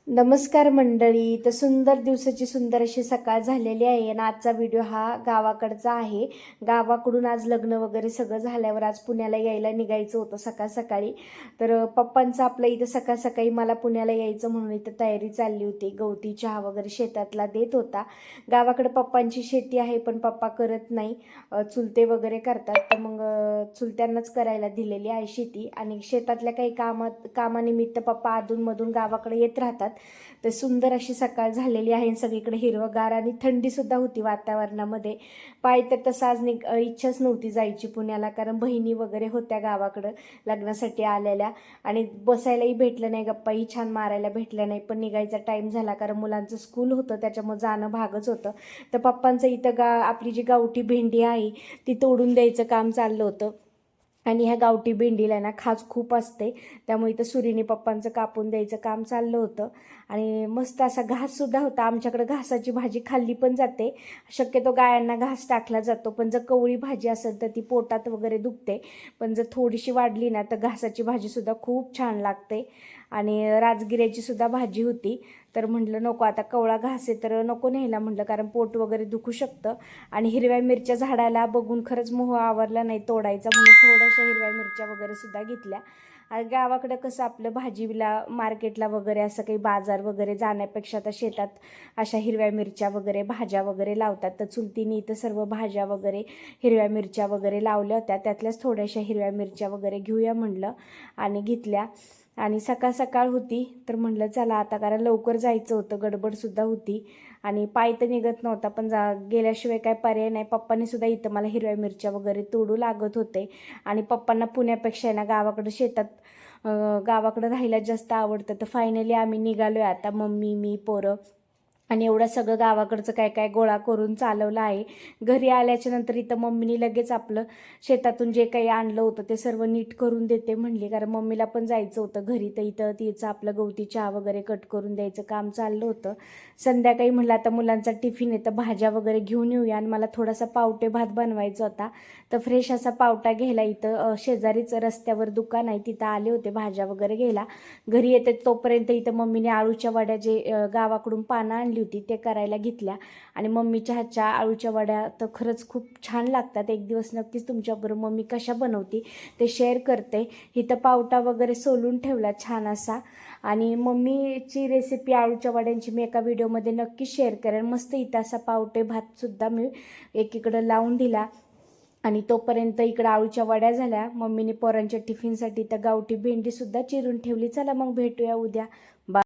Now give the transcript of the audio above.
नमस्कार मंडळी. तर सुंदर दिवसाची सुंदर अशी सकाळ झालेली आहे आणि आजचा व्हिडिओ हा गावाकडचा आहे. गावाकडून आज लग्न वगैरे सगळं झाल्यावर आज पुण्याला यायला निघायचं होतं सकाळ सकाळी. तर पप्पांचं आपलं इथं सकाळ सकाळी मला पुण्याला यायचं म्हणून इथं तयारी चालली होती. गवती चहा वगैरे शेतातला देत होता. गावाकडे पप्पांची शेती आहे पण पप्पा करत नाही, चुलते वगैरे करतात. तर मग चुलत्यांनाच करायला दिलेली आहे शेती. आणि शेतातल्या काही कामानिमित्त पप्पा अधूनमधून गावाकडे येत राहतात. तर सुंदर अशी सकाळ झालेली आहे. सगळीकडे हिरवगार आणि थंडी सुद्धा होती वातावरणामध्ये. पाय तर तसं आज इच्छाच नव्हती जायची पुण्याला, कारण बहिणी वगैरे होत्या गावाकडं लग्नासाठी आलेल्या आणि बसायलाही भेटलं नाही, गप्पाही छान मारायला भेटल्या नाही. पण निघायचा टाईम झाला कारण मुलांचं स्कूल होतं, त्याच्यामुळे जाणं भागच होतं. तर पप्पांचं इथं आपली जी गावठी भेंडी आहे ती तोडून द्यायचं काम चाललं होतं. आणि ह्या गावठी भेंडीला ना खाज खूप असते, त्यामुळे इथं सुरीने पप्पांचं कापून द्यायचं काम चाललं होतं. आणि मस्त असा घाससुद्धा होता. आमच्याकडे घासाची भाजी खाल्ली पण जाते, शक्यतो गायांना घास टाकला जातो. पण जर कवळी भाजी असेल तर ती पोटात वगैरे दुखते, पण जर थोडीशी वाढली ना तर घासाची भाजीसुद्धा खूप छान लागते. आणि राजगिऱ्याची सुद्धा भाजी होती. तर म्हटलं नको, आता कवळा घास आहे तर नको न्यायला म्हटलं, कारण पोट वगैरे दुखू शकतं. आणि हिरव्या मिरच्या झाडाला बघून खरंच मोह आवरला नाही तोडायचा, म्हणून थोड्याशा हिरव्या मिरच्या वगैरे सुद्धा घेतल्या. आणि गावाकडं कसं आपलं भाजीला मार्केटला वगैरे असं काही बाजार वगैरे जाण्यापेक्षा आता शेतात अशा हिरव्या मिरच्या वगैरे भाज्या वगैरे लावतात. तर चुलतीने इथं सर्व भाज्या वगैरे हिरव्या मिरच्या वगैरे लावल्या होत्या, त्यातल्याच थोड्याशा हिरव्या मिरच्या वगैरे घेऊया म्हणलं आणि घेतल्या. आणि सकाळ सकाळ होती तर म्हटलं चला आता, कारण लवकर जायचं होतं, गडबडसुद्धा होती. आणि पाय तर निघत नव्हता पण गेल्याशिवाय काय पर्याय नाही. पप्पांनी सुद्धा इथं मला हिरव्या मिरच्या वगैरे तोडू लागत होते. आणि पप्पांना पुण्यापेक्षा ना गावाकडं शेतात गावाकडं राहायला जास्त आवडतं. तर फायनली आम्ही निघालो आहे आता, मम्मी मी पोरं. आणि एवढं सगळं गावाकडचं काय काय गोळा करून चालवलं आहे. घरी आल्याच्या नंतर इथं मम्मीने लगेच आपलं शेतातून जे काही आणलं होतं ते सर्व नीट करून देते म्हणली, कारण मम्मीला पण जायचं होतं घरी. तर इथं तिचं आपलं गवती चहा वगैरे कट करून द्यायचं काम चाललं होतं. संध्याकाळी म्हटलं आता मुलांचा टिफिन आहे तर भाज्या वगैरे घेऊन येऊया. आणि मला थोडासा पावटे भात बनवायचा होता, तर फ्रेश असा पावटा घ्यायला इथं शेजारीच रस्त्यावर दुकान आहे, तिथं आले होते भाज्या वगैरे घ्यायला. घरी येते तोपर्यंत इथं मम्मीने आळूच्या वड्या जे गावाकडून पानं आणली होती ते करायला घेतल्या. आणि मम्मीच्या हातच्या आळूच्या वड्या तर खरंच खूप छान लागतात. एक दिवस नक्कीच तुमच्याबरोबर मम्मी कशा बनवती ते शेअर करते. इथं पावटा वगैरे सोलून ठेवला छान असा. आणि मम्मीची रेसिपी आळूच्या वड्यांची मी एका व्हिडिओमध्ये नक्की शेअर करेन. मस्त इथं असा पावटे भातसुद्धा मी एकीकडं लावून दिला. आणि तोपर्यंत इकडं आळूच्या वड्या झाल्या. मम्मीने पोरांच्या टिफिनसाठी तर गावठी भेंडीसुद्धा चिरून ठेवली. चला मग भेटूया उद्या.